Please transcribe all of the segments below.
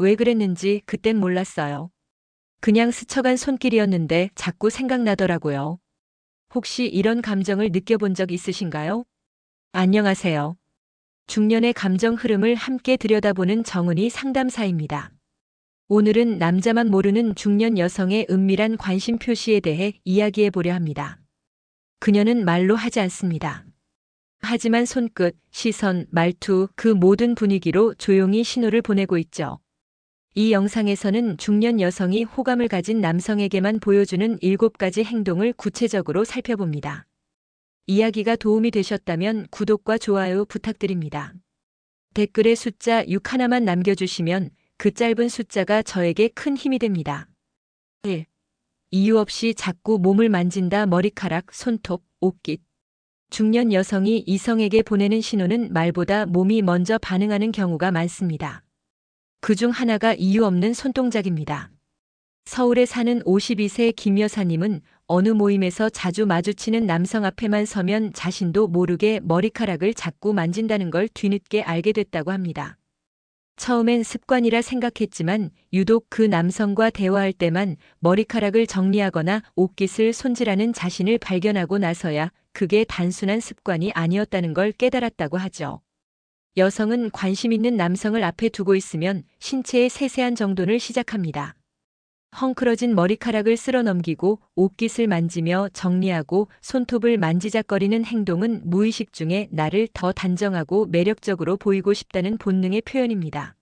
왜 그랬는지 그땐 몰랐어요. 그냥 스쳐간 손길이었는데 자꾸 생각나더라고요. 혹시 이런 감정을 느껴본 적 있으신가요? 안녕하세요. 중년의 감정 흐름을 함께 들여다보는 정은희 상담사입니다. 오늘은 남자만 모르는 중년 여성의 은밀한 관심 표시에 대해 이야기해 보려 합니다. 그녀는 말로 하지 않습니다. 하지만 손끝, 시선, 말투, 그 모든 분위기로 조용히 신호를 보내고 있죠. 이 영상에서는 중년 여성이 호감을 가진 남성에게만 보여주는 7가지 행동을 구체적으로 살펴봅니다. 이야기가 도움이 되셨다면 구독과 좋아요 부탁드립니다. 댓글에 숫자 6 하나만 남겨주시면 그 짧은 숫자가 저에게 큰 힘이 됩니다. 1. 이유 없이 자꾸 몸을 만진다. 머리카락, 손톱, 옷깃. 중년 여성이 이성에게 보내는 신호는 말보다 몸이 먼저 반응하는 경우가 많습니다. 그중 하나가 이유 없는 손동작입니다. 서울에 사는 52세 김 여사님은 어느 모임에서 자주 마주치는 남성 앞에만 서면 자신도 모르게 머리카락을 자꾸 만진다는 걸 뒤늦게 알게 됐다고 합니다. 처음엔 습관이라 생각했지만 유독 그 남성과 대화할 때만 머리카락을 정리하거나 옷깃을 손질하는 자신을 발견하고 나서야 그게 단순한 습관이 아니었다는 걸 깨달았다고 하죠. 여성은 관심 있는 남성을 앞에 두고 있으면 신체의 세세한 정돈을 시작합니다. 헝클어진 머리카락을 쓸어 넘기고 옷깃을 만지며 정리하고 손톱을 만지작거리는 행동은 무의식 중에 나를 더 단정하고 매력적으로 보이고 싶다는 본능의 표현입니다.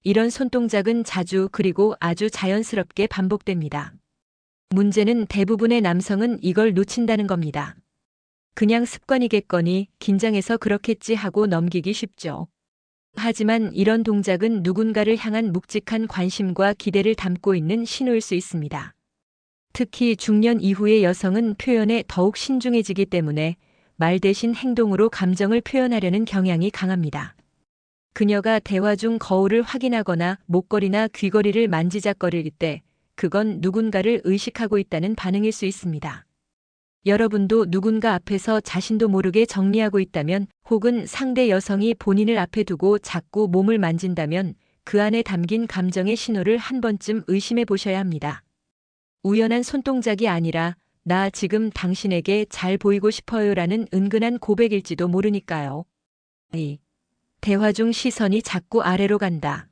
이런 손동작은 자주 그리고 아주 자연스럽게 반복됩니다. 문제는 대부분의 남성은 이걸 놓친다는 겁니다. 그냥 습관이겠거니 긴장해서 그렇겠지 하고 넘기기 쉽죠. 하지만 이런 동작은 누군가를 향한 묵직한 관심과 기대를 담고 있는 신호일 수 있습니다. 특히 중년 이후의 여성은 표현에 더욱 신중해지기 때문에 말 대신 행동으로 감정을 표현하려는 경향이 강합니다. 그녀가 대화 중 거울을 확인하거나 목걸이나 귀걸이를 만지작거릴 때 그건 누군가를 의식하고 있다는 반응일 수 있습니다. 여러분도 누군가 앞에서 자신도 모르게 정리하고 있다면 혹은 상대 여성이 본인을 앞에 두고 자꾸 몸을 만진다면 그 안에 담긴 감정의 신호를 한 번쯤 의심해 보셔야 합니다. 우연한 손동작이 아니라 나 지금 당신에게 잘 보이고 싶어요라는 은근한 고백일지도 모르니까요. 2. 대화 중 시선이 자꾸 아래로 간다.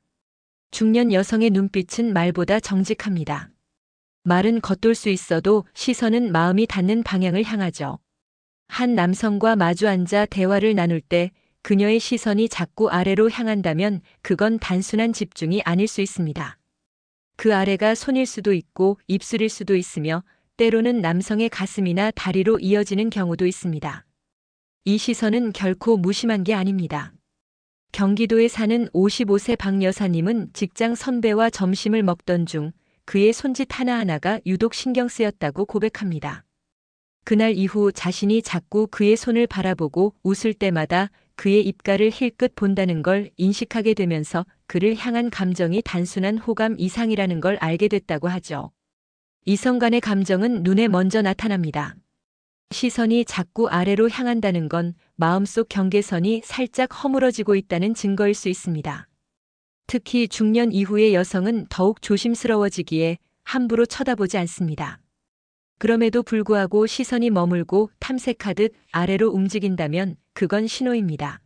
중년 여성의 눈빛은 말보다 정직합니다. 말은 겉돌 수 있어도 시선은 마음이 닿는 방향을 향하죠. 한 남성과 마주 앉아 대화를 나눌 때 그녀의 시선이 자꾸 아래로 향한다면 그건 단순한 집중이 아닐 수 있습니다. 그 아래가 손일 수도 있고 입술일 수도 있으며 때로는 남성의 가슴이나 다리로 이어지는 경우도 있습니다. 이 시선은 결코 무심한 게 아닙니다. 경기도에 사는 55세 박 여사님은 직장 선배와 점심을 먹던 중 그의 손짓 하나하나가 유독 신경 쓰였다고 고백합니다. 그날 이후 자신이 자꾸 그의 손을 바라보고 웃을 때마다 그의 입가를 힐끗 본다는 걸 인식하게 되면서 그를 향한 감정이 단순한 호감 이상이라는 걸 알게 됐다고 하죠. 이성 간의 감정은 눈에 먼저 나타납니다. 시선이 자꾸 아래로 향한다는 건 마음속 경계선이 살짝 허물어지고 있다는 증거일 수 있습니다. 특히 중년 이후의 여성은 더욱 조심스러워지기에 함부로 쳐다보지 않습니다. 그럼에도 불구하고 시선이 머물고 탐색하듯 아래로 움직인다면 그건 신호입니다.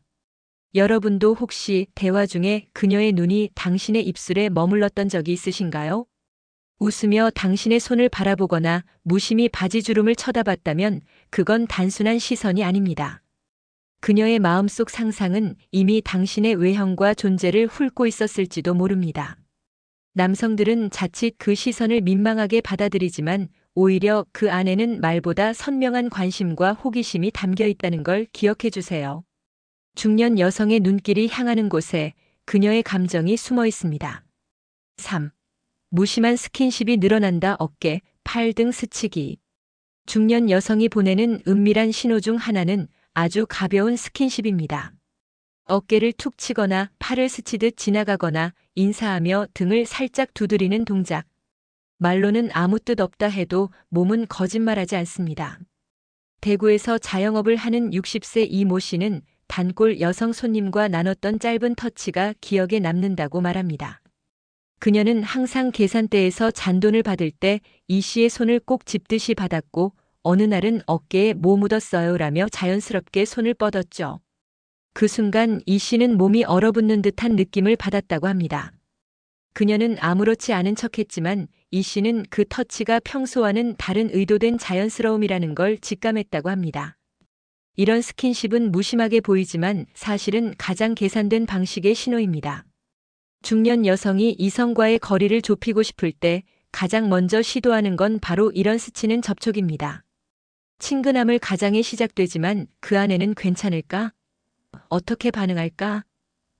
여러분도 혹시 대화 중에 그녀의 눈이 당신의 입술에 머물렀던 적이 있으신가요? 웃으며 당신의 손을 바라보거나 무심히 바지주름을 쳐다봤다면 그건 단순한 시선이 아닙니다. 그녀의 마음속 상상은 이미 당신의 외형과 존재를 훑고 있었을지도 모릅니다. 남성들은 자칫 그 시선을 민망하게 받아들이지만 오히려 그 안에는 말보다 선명한 관심과 호기심이 담겨 있다는 걸 기억해 주세요. 중년 여성의 눈길이 향하는 곳에 그녀의 감정이 숨어 있습니다. 3. 무심한 스킨십이 늘어난다. 어깨, 팔 등 스치기. 중년 여성이 보내는 은밀한 신호 중 하나는 아주 가벼운 스킨십입니다. 어깨를 툭 치거나 팔을 스치듯 지나가거나 인사하며 등을 살짝 두드리는 동작. 말로는 아무 뜻 없다 해도 몸은 거짓말하지 않습니다. 대구에서 자영업을 하는 60세 이모 씨는 단골 여성 손님과 나눴던 짧은 터치가 기억에 남는다고 말합니다. 그녀는 항상 계산대에서 잔돈을 받을 때 이 씨의 손을 꼭 짚듯이 받았고 어느 날은 어깨에 뭐 묻었어요 라며 자연스럽게 손을 뻗었죠. 그 순간 이 씨는 몸이 얼어붙는 듯한 느낌을 받았다고 합니다. 그녀는 아무렇지 않은 척했지만 이 씨는 그 터치가 평소와는 다른 의도된 자연스러움이라는 걸 직감했다고 합니다. 이런 스킨십은 무심하게 보이지만 사실은 가장 계산된 방식의 신호입니다. 중년 여성이 이성과의 거리를 좁히고 싶을 때 가장 먼저 시도하는 건 바로 이런 스치는 접촉입니다. 친근함을 가장에 시작되지만 그 안에는 괜찮을까? 어떻게 반응할까?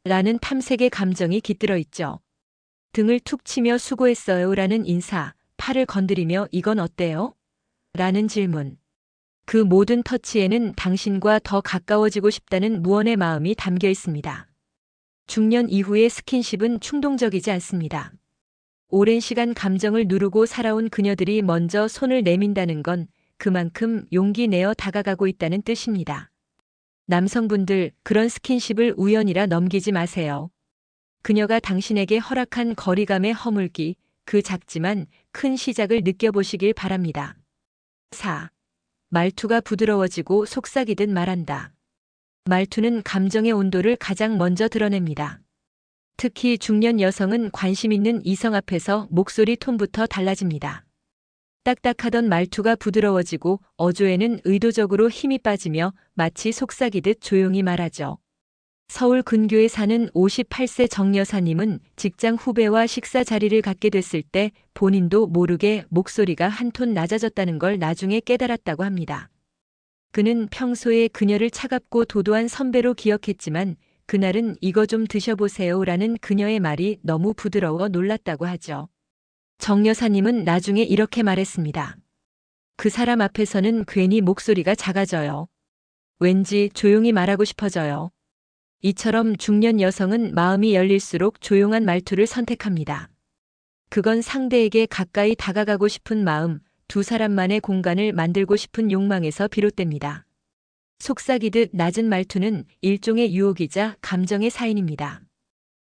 라는 탐색의 감정이 깃들어 있죠. 등을 툭 치며 수고했어요 라는 인사, 팔을 건드리며 이건 어때요? 라는 질문. 그 모든 터치에는 당신과 더 가까워지고 싶다는 무언의 마음이 담겨 있습니다. 중년 이후의 스킨십은 충동적이지 않습니다. 오랜 시간 감정을 누르고 살아온 그녀들이 먼저 손을 내민다는 건 그만큼 용기 내어 다가가고 있다는 뜻입니다. 남성분들, 그런 스킨십을 우연이라 넘기지 마세요. 그녀가 당신에게 허락한 거리감의 허물기, 그 작지만 큰 시작을 느껴보시길 바랍니다. 4. 말투가 부드러워지고 속삭이듯 말한다. 말투는 감정의 온도를 가장 먼저 드러냅니다. 특히 중년 여성은 관심 있는 이성 앞에서 목소리 톤부터 달라집니다. 딱딱하던 말투가 부드러워지고 어조에는 의도적으로 힘이 빠지며 마치 속삭이듯 조용히 말하죠. 서울 근교에 사는 58세 정 여사님은 직장 후배와 식사 자리를 갖게 됐을 때 본인도 모르게 목소리가 한 톤 낮아졌다는 걸 나중에 깨달았다고 합니다. 그는 평소에 그녀를 차갑고 도도한 선배로 기억했지만 그날은 이거 좀 드셔보세요 라는 그녀의 말이 너무 부드러워 놀랐다고 하죠. 정 여사님은 나중에 이렇게 말했습니다. 그 사람 앞에서는 괜히 목소리가 작아져요. 왠지 조용히 말하고 싶어져요. 이처럼 중년 여성은 마음이 열릴수록 조용한 말투를 선택합니다. 그건 상대에게 가까이 다가가고 싶은 마음, 두 사람만의 공간을 만들고 싶은 욕망에서 비롯됩니다. 속삭이듯 낮은 말투는 일종의 유혹이자 감정의 사인입니다.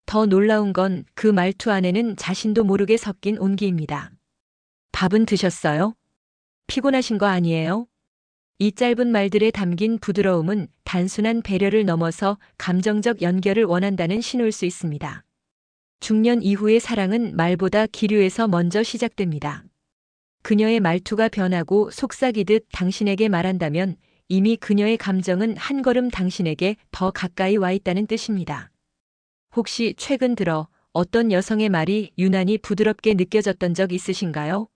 더 놀라운 건 그 말투 안에는 자신도 모르게 섞인 온기입니다. 밥은 드셨어요? 피곤하신 거 아니에요? 이 짧은 말들에 담긴 부드러움은 단순한 배려를 넘어서 감정적 연결을 원한다는 신호일 수 있습니다. 중년 이후의 사랑은 말보다 기류에서 먼저 시작됩니다. 그녀의 말투가 변하고 속삭이듯 당신에게 말한다면 이미 그녀의 감정은 한 걸음 당신에게 더 가까이 와 있다는 뜻입니다. 혹시 최근 들어 어떤 여성의 말이 유난히 부드럽게 느껴졌던 적 있으신가요?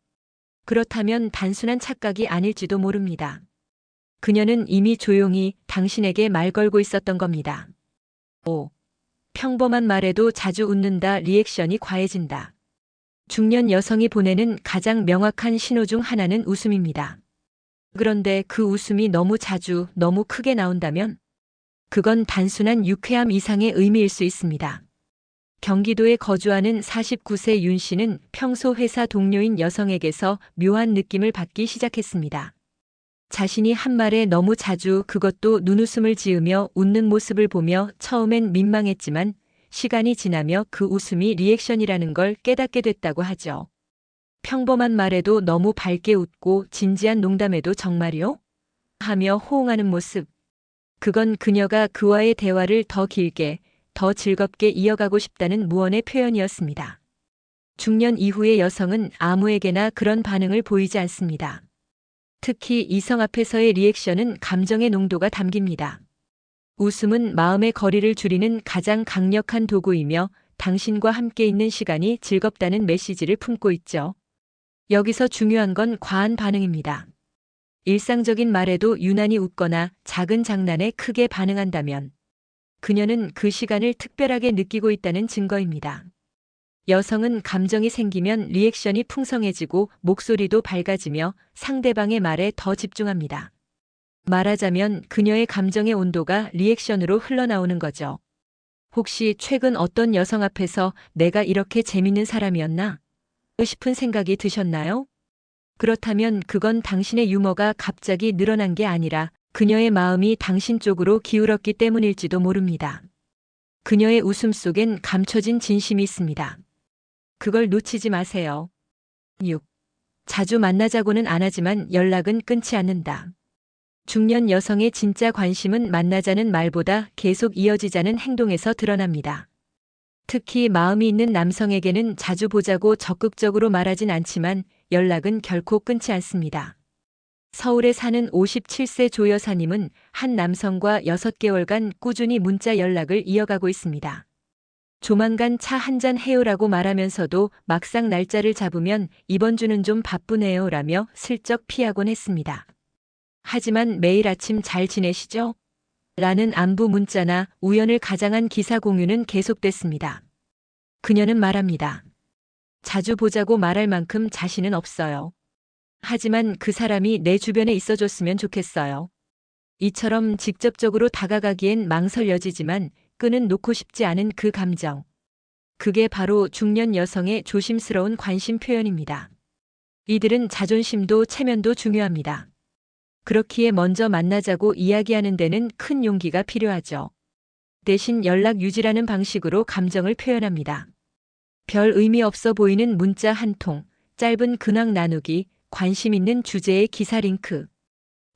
그렇다면 단순한 착각이 아닐지도 모릅니다. 그녀는 이미 조용히 당신에게 말 걸고 있었던 겁니다. 5. 평범한 말에도 자주 웃는다. 리액션이 과해진다. 중년 여성이 보내는 가장 명확한 신호 중 하나는 웃음입니다. 그런데 그 웃음이 너무 자주, 너무 크게 나온다면 그건 단순한 유쾌함 이상의 의미일 수 있습니다. 경기도에 거주하는 49세 윤 씨는 평소 회사 동료인 여성에게서 묘한 느낌을 받기 시작했습니다. 자신이 한 말에 너무 자주, 그것도 눈웃음을 지으며 웃는 모습을 보며 처음엔 민망했지만 시간이 지나며 그 웃음이 리액션이라는 걸 깨닫게 됐다고 하죠. 평범한 말에도 너무 밝게 웃고 진지한 농담에도 정말이요? 하며 호응하는 모습. 그건 그녀가 그와의 대화를 더 길게, 더 즐겁게 이어가고 싶다는 무언의 표현이었습니다. 중년 이후의 여성은 아무에게나 그런 반응을 보이지 않습니다. 특히 이성 앞에서의 리액션은 감정의 농도가 담깁니다. 웃음은 마음의 거리를 줄이는 가장 강력한 도구이며 당신과 함께 있는 시간이 즐겁다는 메시지를 품고 있죠. 여기서 중요한 건 과한 반응입니다. 일상적인 말에도 유난히 웃거나 작은 장난에 크게 반응한다면 그녀는 그 시간을 특별하게 느끼고 있다는 증거입니다. 여성은 감정이 생기면 리액션이 풍성해지고 목소리도 밝아지며 상대방의 말에 더 집중합니다. 말하자면 그녀의 감정의 온도가 리액션으로 흘러나오는 거죠. 혹시 최근 어떤 여성 앞에서 내가 이렇게 재밌는 사람이었나? 싶은 생각이 드셨나요? 그렇다면 그건 당신의 유머가 갑자기 늘어난 게 아니라 그녀의 마음이 당신 쪽으로 기울었기 때문일지도 모릅니다. 그녀의 웃음 속엔 감춰진 진심이 있습니다. 그걸 놓치지 마세요. 6. 자주 만나자고는 안 하지만 연락은 끊지 않는다. 중년 여성의 진짜 관심은 만나자는 말보다 계속 이어지자는 행동에서 드러납니다. 특히 마음이 있는 남성에게는 자주 보자고 적극적으로 말하진 않지만 연락은 결코 끊지 않습니다. 서울에 사는 57세 조 여사님은 한 남성과 6개월간 꾸준히 문자 연락을 이어가고 있습니다. 조만간 차 한잔 해요라고 말하면서도 막상 날짜를 잡으면 이번 주는 좀 바쁘네요 라며 슬쩍 피하곤 했습니다. 하지만 매일 아침 잘 지내시죠? 라는 안부 문자나 우연을 가장한 기사 공유는 계속됐습니다. 그녀는 말합니다. 자주 보자고 말할 만큼 자신은 없어요. 하지만 그 사람이 내 주변에 있어줬으면 좋겠어요. 이처럼 직접적으로 다가가기엔 망설여지지만 끈은 놓고 싶지 않은 그 감정. 그게 바로 중년 여성의 조심스러운 관심 표현입니다. 이들은 자존심도 체면도 중요합니다. 그렇기에 먼저 만나자고 이야기하는 데는 큰 용기가 필요하죠. 대신 연락 유지라는 방식으로 감정을 표현합니다. 별 의미 없어 보이는 문자 한 통, 짧은 근황 나누기, 관심 있는 주제의 기사 링크.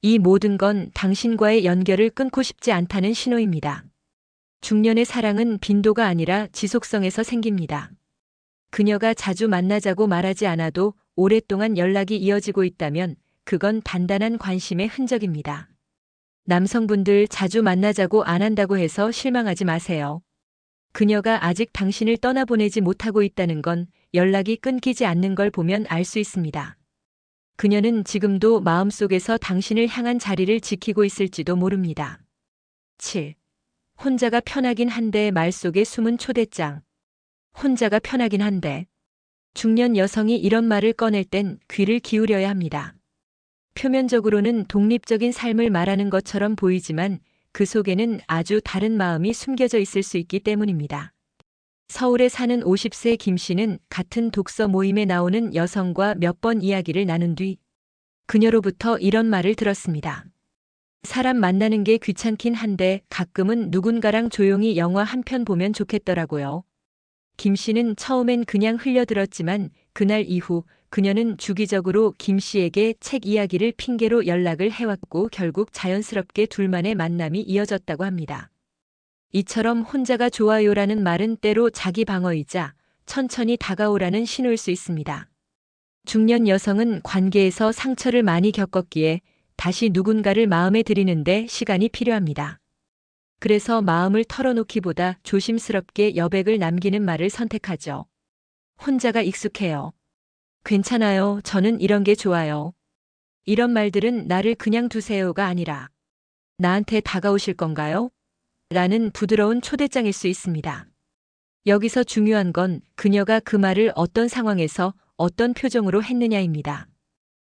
이 모든 건 당신과의 연결을 끊고 싶지 않다는 신호입니다. 중년의 사랑은 빈도가 아니라 지속성에서 생깁니다. 그녀가 자주 만나자고 말하지 않아도 오랫동안 연락이 이어지고 있다면 그건 단단한 관심의 흔적입니다. 남성분들 자주 만나자고 안 한다고 해서 실망하지 마세요. 그녀가 아직 당신을 떠나보내지 못하고 있다는 건 연락이 끊기지 않는 걸 보면 알 수 있습니다. 그녀는 지금도 마음속에서 당신을 향한 자리를 지키고 있을지도 모릅니다. 7. 혼자가 편하긴 한데 말 속에 숨은 초대장. 혼자가 편하긴 한데. 중년 여성이 이런 말을 꺼낼 땐 귀를 기울여야 합니다. 표면적으로는 독립적인 삶을 말하는 것처럼 보이지만 그 속에는 아주 다른 마음이 숨겨져 있을 수 있기 때문입니다. 서울에 사는 50세 김 씨는 같은 독서 모임에 나오는 여성과 몇 번 이야기를 나눈 뒤 그녀로부터 이런 말을 들었습니다. 사람 만나는 게 귀찮긴 한데 가끔은 누군가랑 조용히 영화 한 편 보면 좋겠더라고요. 김 씨는 처음엔 그냥 흘려들었지만 그날 이후 그녀는 주기적으로 김 씨에게 책 이야기를 핑계로 연락을 해왔고 결국 자연스럽게 둘만의 만남이 이어졌다고 합니다. 이처럼 혼자가 좋아요라는 말은 때로 자기 방어이자 천천히 다가오라는 신호일 수 있습니다. 중년 여성은 관계에서 상처를 많이 겪었기에 다시 누군가를 마음에 들이는데 시간이 필요합니다. 그래서 마음을 털어놓기보다 조심스럽게 여백을 남기는 말을 선택하죠. 혼자가 익숙해요. 괜찮아요. 저는 이런 게 좋아요. 이런 말들은 나를 그냥 두세요가 아니라 나한테 다가오실 건가요? 라는 부드러운 초대장일 수 있습니다. 여기서 중요한 건 그녀가 그 말을 어떤 상황에서 어떤 표정으로 했느냐입니다.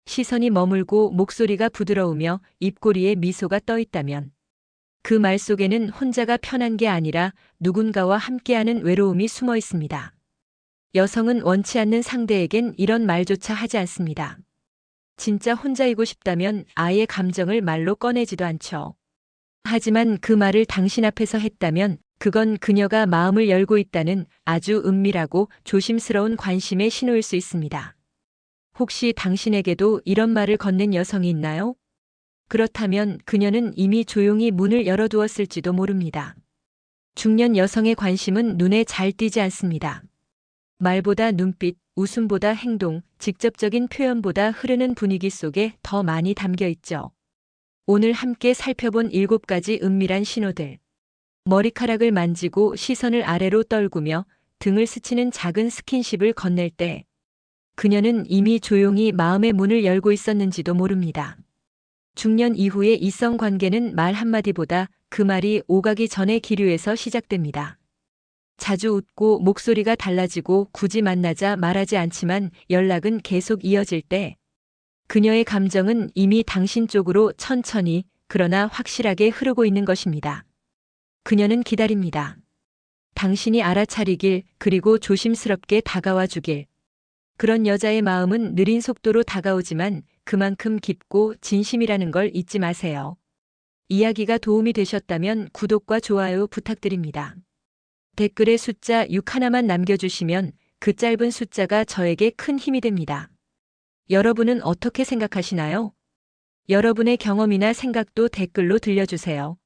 시선이 머물고 목소리가 부드러우며 입꼬리에 미소가 떠 있다면 그 말 속에는 혼자가 편한 게 아니라 누군가와 함께하는 외로움이 숨어 있습니다. 여성은 원치 않는 상대에겐 이런 말조차 하지 않습니다. 진짜 혼자이고 싶다면 아예 감정을 말로 꺼내지도 않죠. 하지만 그 말을 당신 앞에서 했다면 그건 그녀가 마음을 열고 있다는 아주 은밀하고 조심스러운 관심의 신호일 수 있습니다. 혹시 당신에게도 이런 말을 건넨 여성이 있나요? 그렇다면 그녀는 이미 조용히 문을 열어두었을지도 모릅니다. 중년 여성의 관심은 눈에 잘 띄지 않습니다. 말보다 눈빛, 웃음보다 행동, 직접적인 표현보다 흐르는 분위기 속에 더 많이 담겨 있죠. 오늘 함께 살펴본 7가지 은밀한 신호들. 머리카락을 만지고 시선을 아래로 떨구며 등을 스치는 작은 스킨십을 건넬 때 그녀는 이미 조용히 마음의 문을 열고 있었는지도 모릅니다. 중년 이후의 이성 관계는 말 한마디보다 그 말이 오가기 전의 기류에서 시작됩니다. 자주 웃고 목소리가 달라지고 굳이 만나자 말하지 않지만 연락은 계속 이어질 때 그녀의 감정은 이미 당신 쪽으로 천천히 그러나 확실하게 흐르고 있는 것입니다. 그녀는 기다립니다. 당신이 알아차리길 그리고 조심스럽게 다가와 주길. 그런 여자의 마음은 느린 속도로 다가오지만 그만큼 깊고 진심이라는 걸 잊지 마세요. 이야기가 도움이 되셨다면 구독과 좋아요 부탁드립니다. 댓글에 숫자 6 하나만 남겨주시면 그 짧은 숫자가 저에게 큰 힘이 됩니다. 여러분은 어떻게 생각하시나요? 여러분의 경험이나 생각도 댓글로 들려주세요.